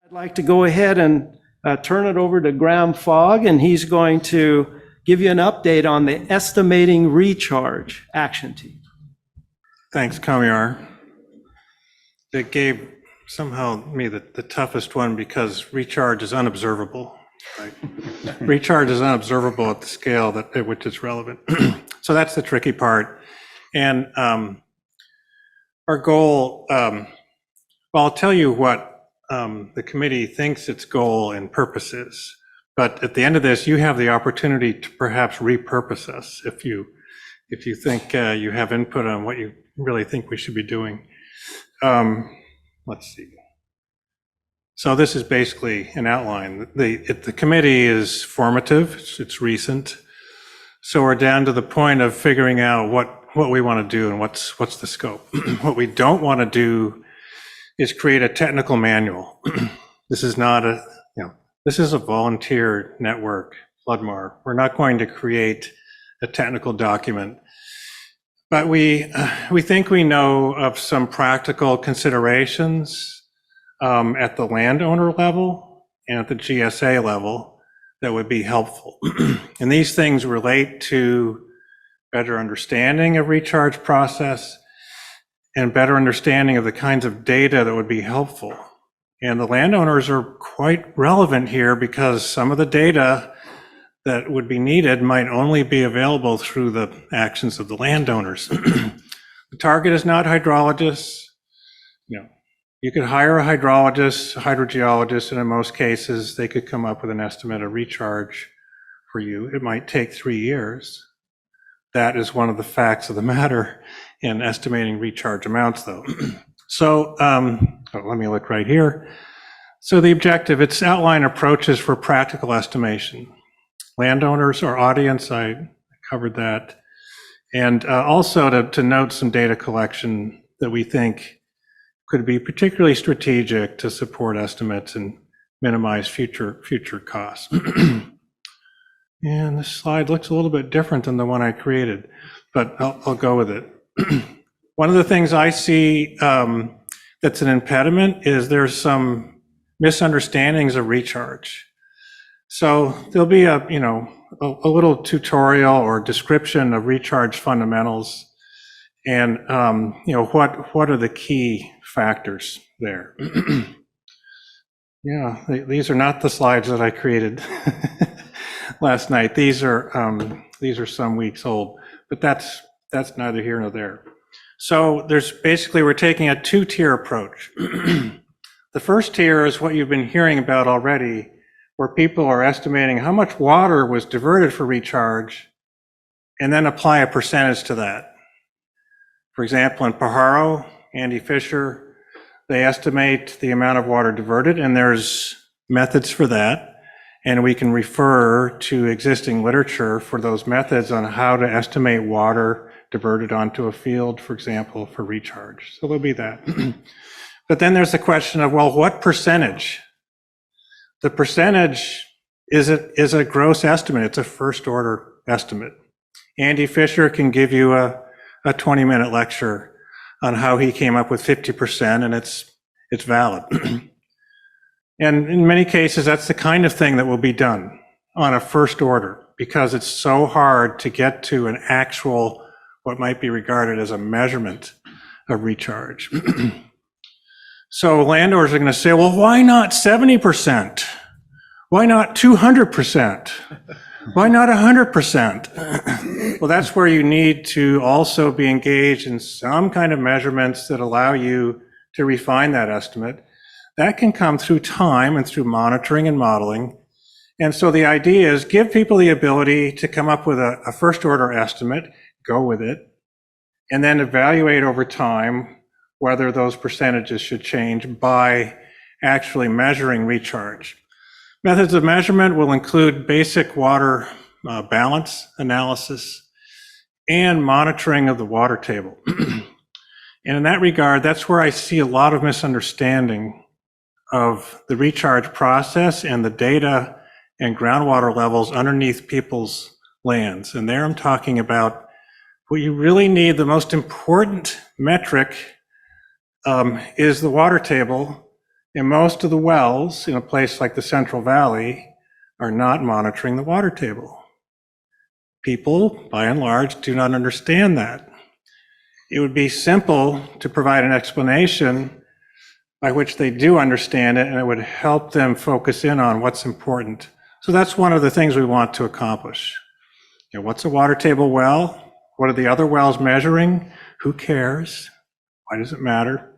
I'd like to go ahead and turn it over to Graham Fogg, and he's going to give you an update on the estimating recharge action team. Thanks, Kamyar. It gave somehow me the toughest one because recharge is unobservable. Right? Recharge is unobservable at the scale at which it's relevant. So that's the tricky part. And our goal, well, I'll tell you what the committee thinks its goal and purpose is. But at the end of this, you have the opportunity to perhaps repurpose us if you think you have input on what you really think we should be doing. Let's see. So this is basically an outline. The committee is formative, it's recent. So we're down to the point of figuring out what we want to do and what's the scope. What we don't want to do is create a technical manual. This is not this is a volunteer network, Floodmar. We're not going to create a technical document. But we think we know of some practical considerations at the landowner level and at the GSA level that would be helpful. And these things relate to better understanding of recharge process and better understanding of the kinds of data that would be helpful. And the landowners are quite relevant here because some of the data that would be needed might only be available through the actions of the landowners. The target is not hydrologists. You could hire a hydrologist, a hydrogeologist, and in most cases, they could come up with an estimate of recharge for you. It might take 3 years. That is one of the facts of the matter in estimating recharge amounts, though. So let me look right here. So the objective, it's outline approaches for practical estimation. Landowners, our audience, I covered that. And also to note some data collection that we think could be particularly strategic to support estimates and minimize future costs. And this slide looks a little bit different than the one I created, but I'll go with it. One of the things I see that's an impediment is there's some misunderstandings of recharge. So there'll be a little tutorial or description of recharge fundamentals and what are the key factors there. Yeah, these are not the slides that I created last night. These are some weeks old, but that's neither here nor there. So we're taking a two-tier approach. The first tier is what you've been hearing about already, where people are estimating how much water was diverted for recharge and then apply a percentage to that. For example, in Pajaro, Andy Fisher, they estimate the amount of water diverted, and there's methods for that. And we can refer to existing literature for those methods on how to estimate water diverted onto a field, for example, for recharge. So there'll be that. But then there's the question of, well, what percentage? The percentage is a gross estimate. It's a first order estimate. Andy Fisher can give you a 20-minute lecture on how he came up with 50%, and it's valid. And in many cases, that's the kind of thing that will be done on a first order because it's so hard to get to an actual, what might be regarded as a measurement of recharge. So landowners are going to say, well, why not 70%? Why not 200%? Why not 100%? Well, that's where you need to also be engaged in some kind of measurements that allow you to refine that estimate. That can come through time and through monitoring and modeling. And so the idea is give people the ability to come up with a first order estimate, go with it, and then evaluate over time whether those percentages should change by actually measuring recharge. Methods of measurement will include basic water balance analysis and monitoring of the water table. And in that regard, that's where I see a lot of misunderstanding of the recharge process and the data and groundwater levels underneath people's lands. And there I'm talking about what you really need, the most important metric is the water table And most of the wells in a place like the Central Valley are not monitoring the water table. People, by and large, do not understand that. It would be simple to provide an explanation by which they do understand it, and it would help them focus in on what's important. So that's one of the things we want to accomplish. You know, what's a water table well? What are the other wells measuring? Who cares? Why does it matter?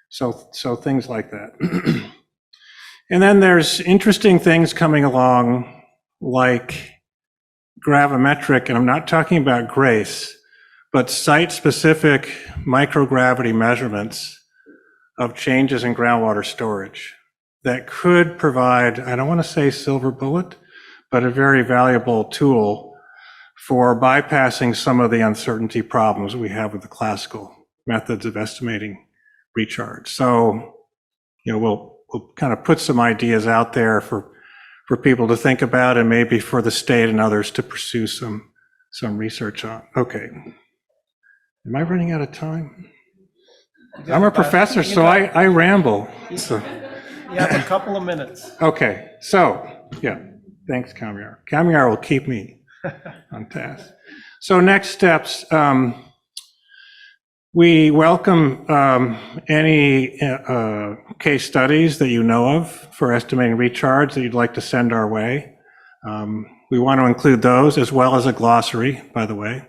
So things like that. And then there's interesting things coming along like gravimetric, and I'm not talking about GRACE, but site-specific microgravity measurements of changes in groundwater storage that could provide, I don't want to say silver bullet, but a very valuable tool for bypassing some of the uncertainty problems we have with the classical methods of estimating recharge. So, you know, we'll kind of put some ideas out there for people to think about, and maybe for the state and others to pursue some research on. Okay. Am I running out of time? I'm a professor, so I ramble. So. You have a couple of minutes. Okay, so, yeah, thanks, Kamiar. Kamiar will keep me on task. So next steps, we welcome any case studies that you know of for estimating recharge that you'd like to send our way. We want to include those as well as a glossary, by the way.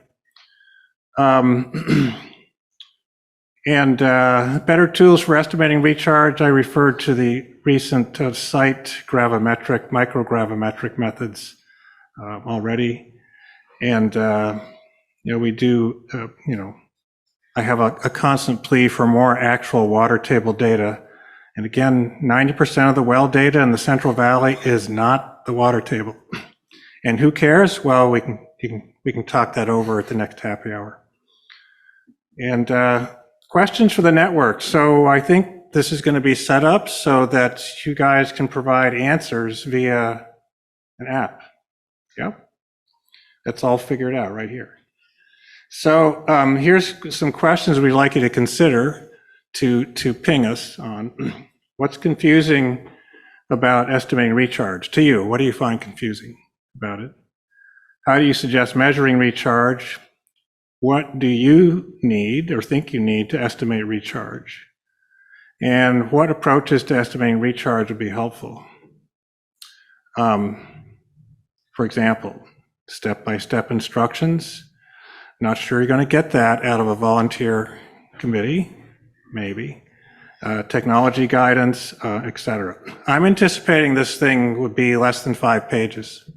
And better tools for estimating recharge, I referred to the recent site gravimetric, microgravimetric methods already. And, you know, we do, you know, I have a constant plea for more actual water table data. And again, 90% of the well data in the Central Valley is not the water table. And who cares? Well, we can talk that over at the next happy hour. And questions for the network. So I think this is going to be set up so that you guys can provide answers via an app. Yep. That's all figured out right here. So here's some questions we'd like you to consider to ping us on. What's confusing about estimating recharge to you? What do you find confusing about it? How do you suggest measuring recharge? What do you need or think you need to estimate recharge? And what approaches to estimating recharge would be helpful? For example, step-by-step instructions. Not sure you're going to get that out of a volunteer committee, maybe. Technology guidance, etc. I'm anticipating this thing would be less than 5 pages.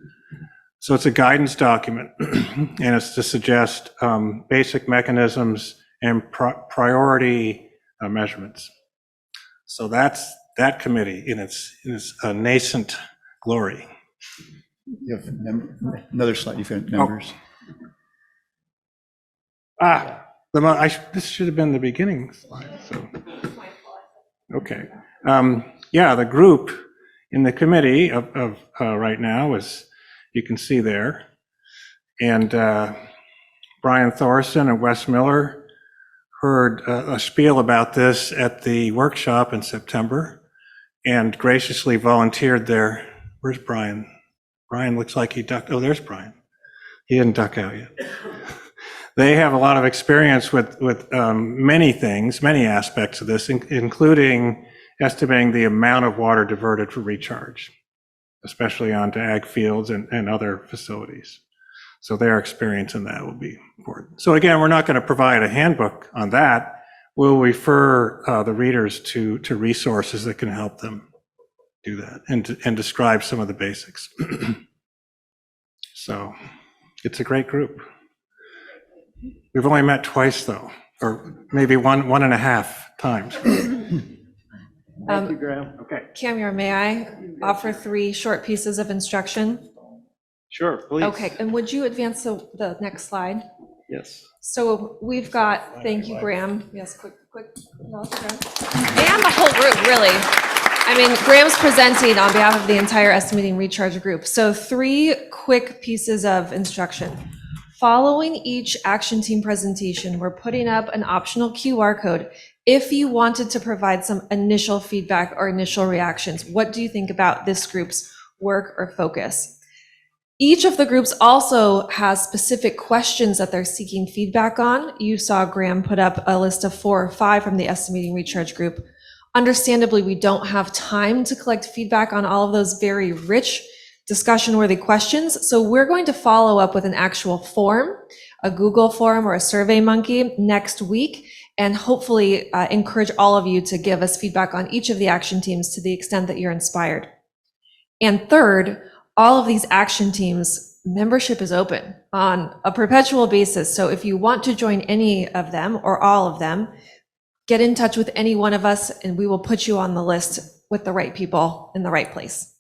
So it's a guidance document, and it's to suggest basic mechanisms and priority measurements. So that's that committee in its nascent glory. You have another slide. You've got numbers. This should have been the beginning slide. So, okay. Yeah, the group in the committee of right now is, you can see there, and Brian Thorson and Wes Miller heard a spiel about this at the workshop in September and graciously volunteered there. Where's Brian? Brian looks like he ducked. Oh, there's Brian. He didn't duck out yet. They have a lot of experience with many things, many aspects of this, including estimating the amount of water diverted for recharge, especially onto ag fields and other facilities. So their experience in that will be important. So again, we're not going to provide a handbook on that. We'll refer the readers to resources that can help them do that and describe some of the basics. So it's a great group. We've only met twice though, or maybe one and a half times. Thank you, Graham. Okay. Kamiar, may I offer 3 short pieces of instruction? Sure, please. Okay, and would you advance the next slide? Yes. So we've got, thank you, Graham. Yes, quick. No, Graham. And the whole group, really. I mean, Graham's presenting on behalf of the entire Estimating Recharge group. So 3 quick pieces of instruction. Following each action team presentation, we're putting up an optional QR code. If you wanted to provide some initial feedback or initial reactions, what do you think about this group's work or focus? Each of the groups also has specific questions that they're seeking feedback on. You saw Graham put up a list of 4 or 5 from the estimating recharge group. Understandably, we don't have time to collect feedback on all of those very rich discussion-worthy questions, so we're going to follow up with an actual form, a Google form or a SurveyMonkey next week, and hopefully encourage all of you to give us feedback on each of the action teams to the extent that you're inspired. And third, all of these action teams, membership is open on a perpetual basis. So if you want to join any of them or all of them, get in touch with any one of us and we will put you on the list with the right people in the right place.